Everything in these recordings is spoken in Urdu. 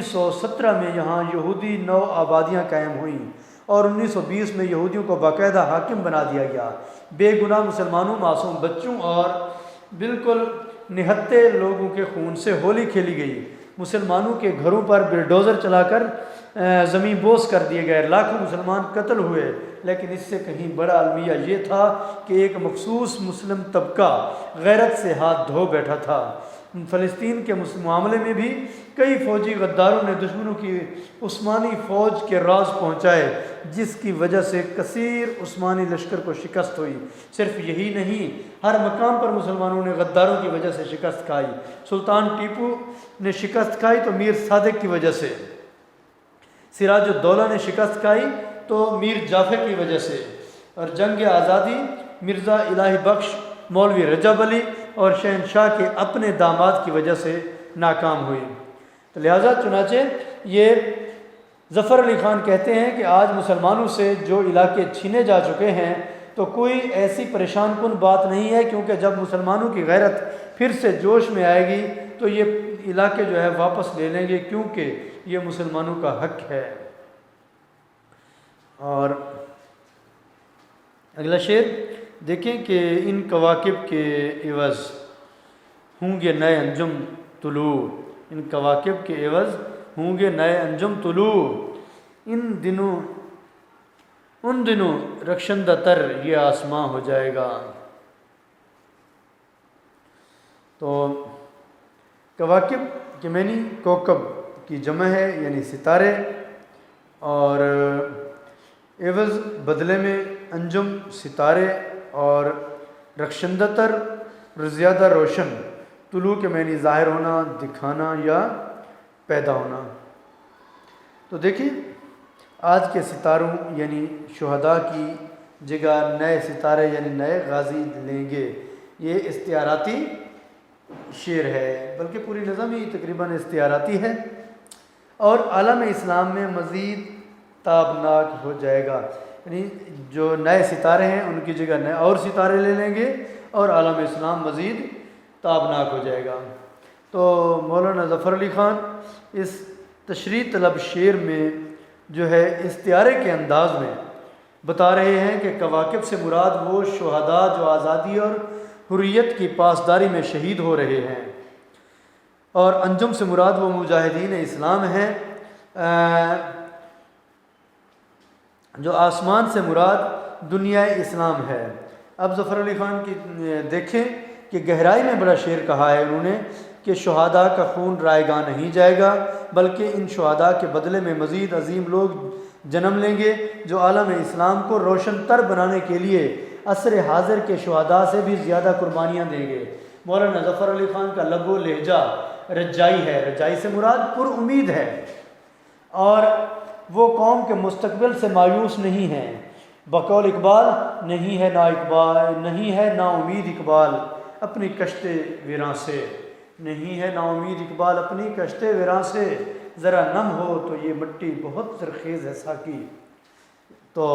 1917 میں یہاں یہودی نو آبادیاں قائم ہوئیں اور 1920 میں یہودیوں کو باقاعدہ حاکم بنا دیا گیا۔ بے گناہ مسلمانوں، معصوم بچوں اور بالکل نہتے لوگوں کے خون سے ہولی کھیلی گئی۔ مسلمانوں کے گھروں پر بلڈوزر چلا کر زمین بوس کر دیے گئے، لاکھوں مسلمان قتل ہوئے۔ لیکن اس سے کہیں بڑا المیہ یہ تھا کہ ایک مخصوص مسلم طبقہ غیرت سے ہاتھ دھو بیٹھا تھا۔ فلسطین کے معاملے میں بھی کئی فوجی غداروں نے دشمنوں کی عثمانی فوج کے راز پہنچائے، جس کی وجہ سے کثیر عثمانی لشکر کو شکست ہوئی۔ صرف یہی نہیں، ہر مقام پر مسلمانوں نے غداروں کی وجہ سے شکست کھائی۔ سلطان ٹیپو نے شکست کھائی تو میر صادق کی وجہ سے، سراج الدولہ نے شکست کھائی تو میر جعفر کی وجہ سے، اور جنگ آزادی مرزا الہی بخش، مولوی رجب علی اور شہنشاہ کے اپنے داماد کی وجہ سے ناکام ہوئی۔ تو لہٰذا چنانچہ یہ ظفر علی خان کہتے ہیں کہ آج مسلمانوں سے جو علاقے چھینے جا چکے ہیں تو کوئی ایسی پریشان کن بات نہیں ہے، کیونکہ جب مسلمانوں کی غیرت پھر سے جوش میں آئے گی تو یہ علاقے جو ہے واپس لے لیں گے، کیونکہ یہ مسلمانوں کا حق ہے۔ اور اگلا شعر دیکھیں کہ ان کواکب کے عوض ہوں گے نئے انجم طلوع، ان کواکب کے عوض ہوں گے نئے انجم طلوع، ان دنوں رخشندہ تر یہ آسماں ہو جائے گا۔ تو کواکب کے معنی کوکب کی جمع ہے، یعنی ستارے، اور عوض بدلے میں، انجم ستارے، اور رخشندہ تر زیادہ روشن، طلوع کے معنی ظاہر ہونا، دکھانا یا پیدا ہونا۔ تو دیکھیں آج کے ستاروں یعنی شہداء کی جگہ نئے ستارے یعنی نئے غازی لیں گے۔ یہ استعاراتی شعر ہے، بلکہ پوری نظم ہی تقریباً استعاراتی ہے، اور عالم اسلام میں مزید تابناک ہو جائے گا، یعنی جو نئے ستارے ہیں ان کی جگہ نئے اور ستارے لے لیں گے اور عالم اسلام مزید تابناک ہو جائے گا۔ تو مولانا ظفر علی خان اس تشریح طلب شعر میں جو ہے استعارے کے انداز میں بتا رہے ہیں کہ کواکب سے مراد وہ شہداء جو آزادی اور حریت کی پاسداری میں شہید ہو رہے ہیں، اور انجم سے مراد وہ مجاہدین اسلام ہیں، جو آسمان سے مراد دنیا اسلام ہے۔ اب ظفر علی خان کی دیکھیں کہ گہرائی میں بڑا شعر کہا ہے انہوں نے کہ شہداء کا خون رائے گاہ نہیں جائے گا، بلکہ ان شہداء کے بدلے میں مزید عظیم لوگ جنم لیں گے جو عالم اسلام کو روشن تر بنانے کے لیے عصر حاضر کے شہداء سے بھی زیادہ قربانیاں دیں گے۔ مولانا ظفر علی خان کا لب و لہجہ رجائی ہے، رجائی سے مراد پر امید ہے، اور وہ قوم کے مستقبل سے مایوس نہیں ہیں۔ بقول اقبال نہیں ہے نا اقبال، نہیں ہے نا امید اقبال اپنی کشت ویراں سے، نہیں ہے نا امید اقبال اپنی کشت ویراں سے، ذرا نم ہو تو یہ مٹی بہت زرخیز ہے ساکی۔ تو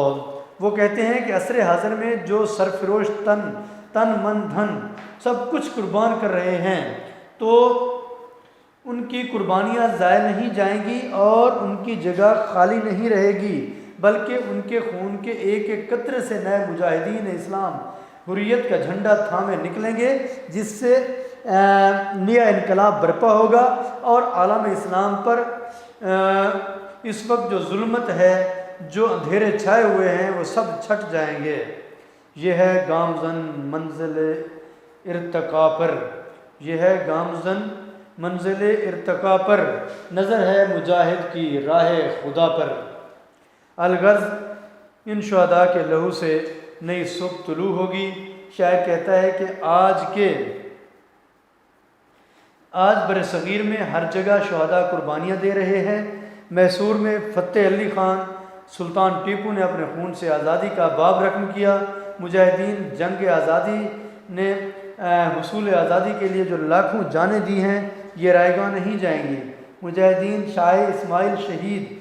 وہ کہتے ہیں کہ عصر حاضر میں جو سرفروش تن من دھن سب کچھ قربان کر رہے ہیں، تو ان کی قربانیاں ضائع نہیں جائیں گی اور ان کی جگہ خالی نہیں رہے گی، بلکہ ان کے خون کے ایک ایک قطرے سے نئے مجاہدین اسلام حریت کا جھنڈا تھامے نکلیں گے، جس سے نیا انقلاب برپا ہوگا، اور عالم اسلام پر اس وقت جو ظلمت ہے، جو اندھیرے چھائے ہوئے ہیں، وہ سب چھٹ جائیں گے۔ یہ ہے گامزن منزل ارتقا پر، یہ ہے گامزن منزل ارتقا پر، نظر ہے مجاہد کی راہ خدا پر۔ الغرض ان شہداء کے لہو سے نئی صبح طلوع ہوگی۔ شاعر کہتا ہے کہ آج بر صغیر میں ہر جگہ شہداء قربانیاں دے رہے ہیں۔ میسور میں فتح علی خان سلطان ٹیپو نے اپنے خون سے آزادی کا باب رقم کیا۔ مجاہدین جنگ آزادی نے حصول آزادی کے لیے جو لاکھوں جانیں دی ہیں، یہ رائے گاہ نہیں جائیں گی۔ مجاہدین شاہ اسماعیل شہید،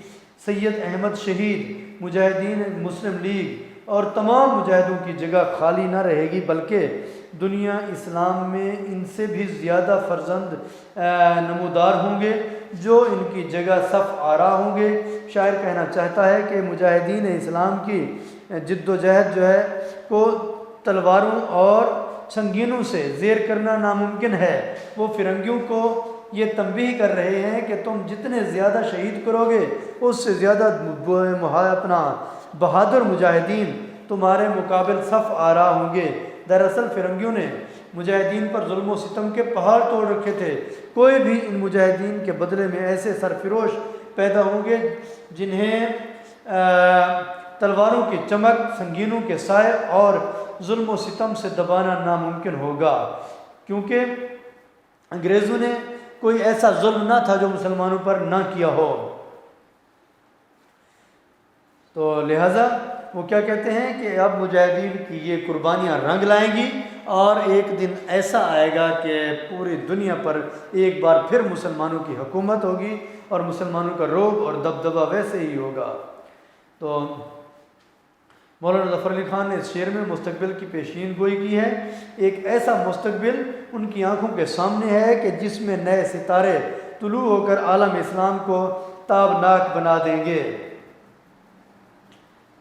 سید احمد شہید، مجاہدین مسلم لیگ اور تمام مجاہدوں کی جگہ خالی نہ رہے گی، بلکہ دنیا اسلام میں ان سے بھی زیادہ فرزند نمودار ہوں گے، جو ان کی جگہ صف آرا ہوں گے۔ شاعر کہنا چاہتا ہے کہ مجاہدین اسلام کی جد و جہد جو ہے کو تلواروں اور سنگینوں سے زیر کرنا ناممکن ہے۔ وہ فرنگیوں کو یہ تنبیہ کر رہے ہیں کہ تم جتنے زیادہ شہید کرو گے اس سے زیادہ اپنا بہادر مجاہدین تمہارے مقابل صف آرا ہوں گے۔ دراصل فرنگیوں نے مجاہدین پر ظلم و ستم کے پہاڑ توڑ رکھے تھے۔ کوئی بھی ان مجاہدین کے بدلے میں ایسے سرفروش پیدا ہوں گے جنہیں تلواروں کی چمک، سنگینوں کے سائے اور ظلم و ستم سے دبانا ناممکن ہوگا، کیونکہ انگریزوں نے کوئی ایسا ظلم نہ تھا جو مسلمانوں پر نہ کیا ہو۔ تو لہٰذا وہ کیا کہتے ہیں کہ اب مجاہدین کی یہ قربانیاں رنگ لائیں گی، اور ایک دن ایسا آئے گا کہ پوری دنیا پر ایک بار پھر مسلمانوں کی حکومت ہوگی اور مسلمانوں کا رعب اور دبدبہ ویسے ہی ہوگا۔ تو مولانا ظفر علی خان نے اس شعر میں مستقبل کی پیشین گوئی کی ہے۔ ایک ایسا مستقبل ان کی آنکھوں کے سامنے ہے کہ جس میں نئے ستارے طلوع ہو کر عالم اسلام کو تابناک بنا دیں گے۔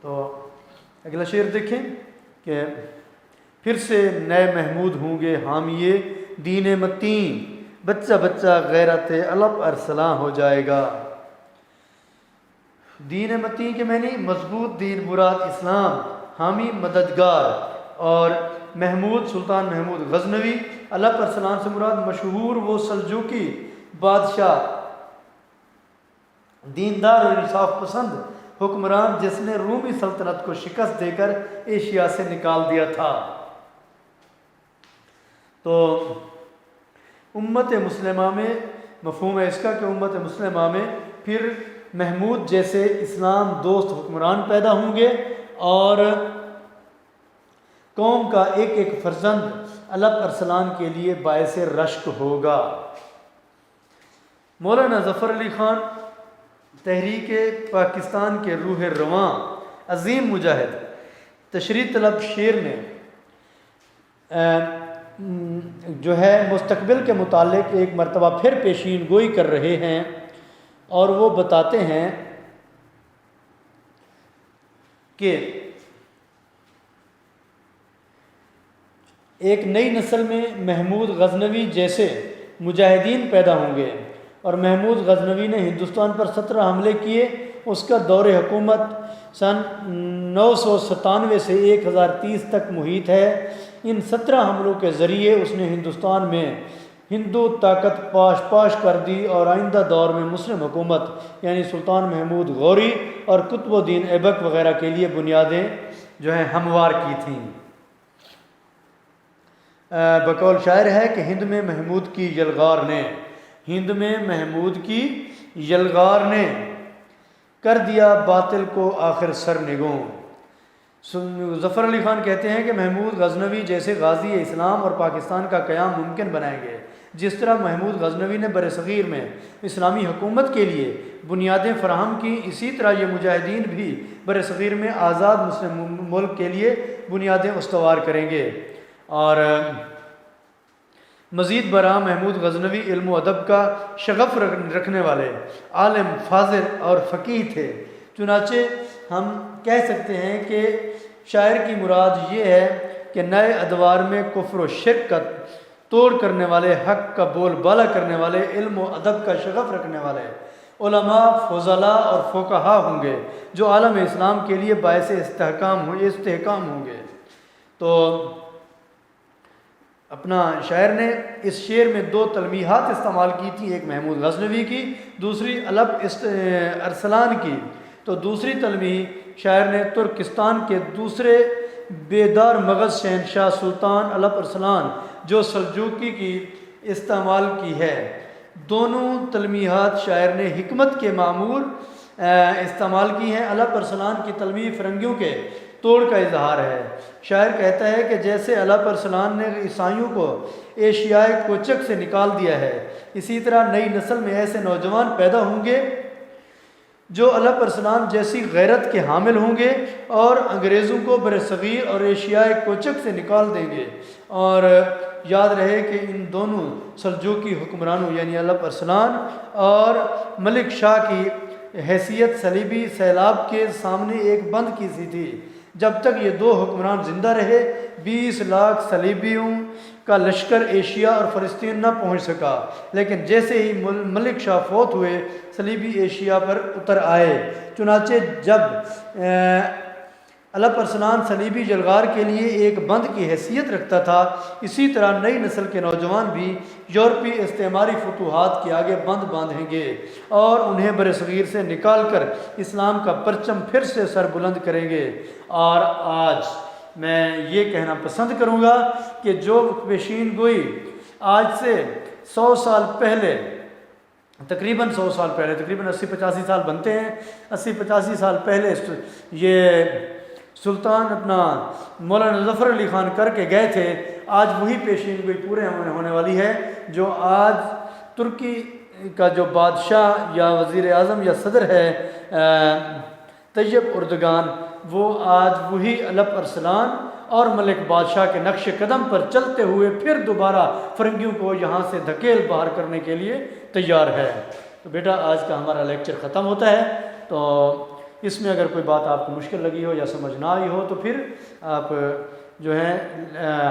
تو اگلا شعر دیکھیں کہ پھر سے نئے محمود ہوں گے حامیے دین متین، بچہ بچہ غیرت علب ارسلاں ہو جائے گا۔ دین متین کے معنی مضبوط دین مراد اسلام، حامی مددگار، اور محمود سلطان محمود غزنوی، علب ارسلان سے مراد مشہور وہ سلجوقی بادشاہ، دیندار اور انصاف پسند حکمران جس نے رومی سلطنت کو شکست دے کر ایشیا سے نکال دیا تھا۔ تو امت مسلمہ میں مفہوم ہے اس کا کہ امت مسلمہ میں پھر محمود جیسے اسلام دوست حکمران پیدا ہوں گے، اور قوم کا ایک ایک فرزند علب ارسلان کے لیے باعث رشک ہوگا۔ مولانا ظفر علی خان تحریک پاکستان کے روح رواں، عظیم مجاہد، تشریح طلب شعر میں جو ہے مستقبل کے متعلق ایک مرتبہ پھر پیشین گوئی کر رہے ہیں، اور وہ بتاتے ہیں کہ ایک نئی نسل میں محمود غزنوی جیسے مجاہدین پیدا ہوں گے، اور محمود غزنوی نے ہندوستان پر 17 حملے کیے۔ اس کا دور حکومت سن 997 سے 1030 تک محیط ہے۔ ان 17 حملوں کے ذریعے اس نے ہندوستان میں ہندو طاقت پاش کر دی، اور آئندہ دور میں مسلم حکومت یعنی سلطان محمود غوری اور قطب الدین ایبک وغیرہ کے لیے بنیادیں جو ہیں ہموار کی تھیں۔ بقول شاعر ہے کہ ہند میں محمود کی یلغار نے کر دیا باطل کو آخر سرنگوں۔ ظفر علی خان کہتے ہیں کہ محمود غزنوی جیسے غازی اسلام اور پاکستان کا قیام ممکن بنائیں گے۔ جس طرح محمود غزنوی نے برصغیر میں اسلامی حکومت کے لیے بنیادیں فراہم کی، اسی طرح یہ مجاہدین بھی برصغیر میں آزاد مسلم ملک کے لیے بنیادیں استوار کریں گے۔ اور مزید برآں محمود غزنوی علم و ادب کا شغف رکھنے والے عالم، فاضل اور فقیہ تھے۔ چنانچہ ہم کہہ سکتے ہیں کہ شاعر کی مراد یہ ہے کہ نئے ادوار میں کفر و شرک کا توڑ کرنے والے، حق کا بول بالا کرنے والے، علم و ادب کا شغف رکھنے والے علماء، فضلاء اور فقہاء ہوں گے جو عالم اسلام کے لیے باعث استحکام ہوں گے۔ تو اپنا شاعر نے اس شعر میں 2 تلمیحات استعمال کی تھی، ایک محمود غزنوی کی، دوسری علب ارسلان کی۔ تو دوسری تلمیح شاعر نے ترکستان کے دوسرے بیدار مغز شہنشاہ سلطان علب ارسلان جو سلجوقی کی استعمال کی ہے۔ دونوں تلمیحات شاعر نے حکمت کے معمور استعمال کی ہیں۔ علب ارسلان کی تلمیح فرنگیوں کے توڑ کا اظہار ہے۔ شاعر کہتا ہے کہ جیسے علب ارسلان نے عیسائیوں کو ایشیائے کوچک سے نکال دیا ہے، اسی طرح نئی نسل میں ایسے نوجوان پیدا ہوں گے جو علب ارسلان جیسی غیرت کے حامل ہوں گے اور انگریزوں کو برصغیر اور ایشیائے کوچک سے نکال دیں گے، اور یاد رہے کہ ان دونوں سلجوقی حکمرانوں یعنی الپ ارسلان اور ملک شاہ کی حیثیت صلیبی سیلاب کے سامنے ایک بند کی سی تھی۔ جب تک یہ دو حکمران زندہ رہے 20 لاکھ صلیبیوں کا لشکر ایشیا اور فلسطین نہ پہنچ سکا، لیکن جیسے ہی ملک شاہ فوت ہوئے صلیبی ایشیا پر اتر آئے۔ چنانچہ جب الپ ارسلان صلیبی جلغار کے لیے ایک بند کی حیثیت رکھتا تھا، اسی طرح نئی نسل کے نوجوان بھی یورپی استعماری فتوحات کے آگے بند باندھیں گے اور انہیں برصغیر سے نکال کر اسلام کا پرچم پھر سے سر بلند کریں گے۔ اور آج میں یہ کہنا پسند کروں گا کہ جو پیشین گوئی آج سے 100 سال پہلے، تقریباً 100 سال پہلے، تقریباً 80-85 سال بنتے ہیں، 80-85 سال پہلے یہ سلطان اپنا مولانا ظفر علی خان کر کے گئے تھے، آج وہی پیشین گوئی پورے ہونے والی ہے۔ جو آج ترکی کا جو بادشاہ یا وزیر اعظم یا صدر ہے طیب اردگان، وہ آج وہی الپ ارسلان اور ملک بادشاہ کے نقش قدم پر چلتے ہوئے پھر دوبارہ فرنگیوں کو یہاں سے دھکیل باہر کرنے کے لیے تیار ہے۔ تو بیٹا آج کا ہمارا لیکچر ختم ہوتا ہے، تو اس میں اگر کوئی بات آپ کو مشکل لگی ہو یا سمجھ نہ آئی ہو تو پھر آپ جو ہے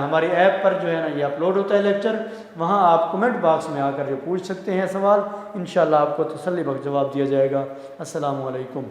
ہماری ایپ پر جو ہے نا یہ اپلوڈ ہوتا ہے لیکچر، وہاں آپ کمنٹ باکس میں آ کر جو پوچھ سکتے ہیں سوال، انشاءاللہ آپ کو تسلی بخش جواب دیا جائے گا۔ السلام علیکم۔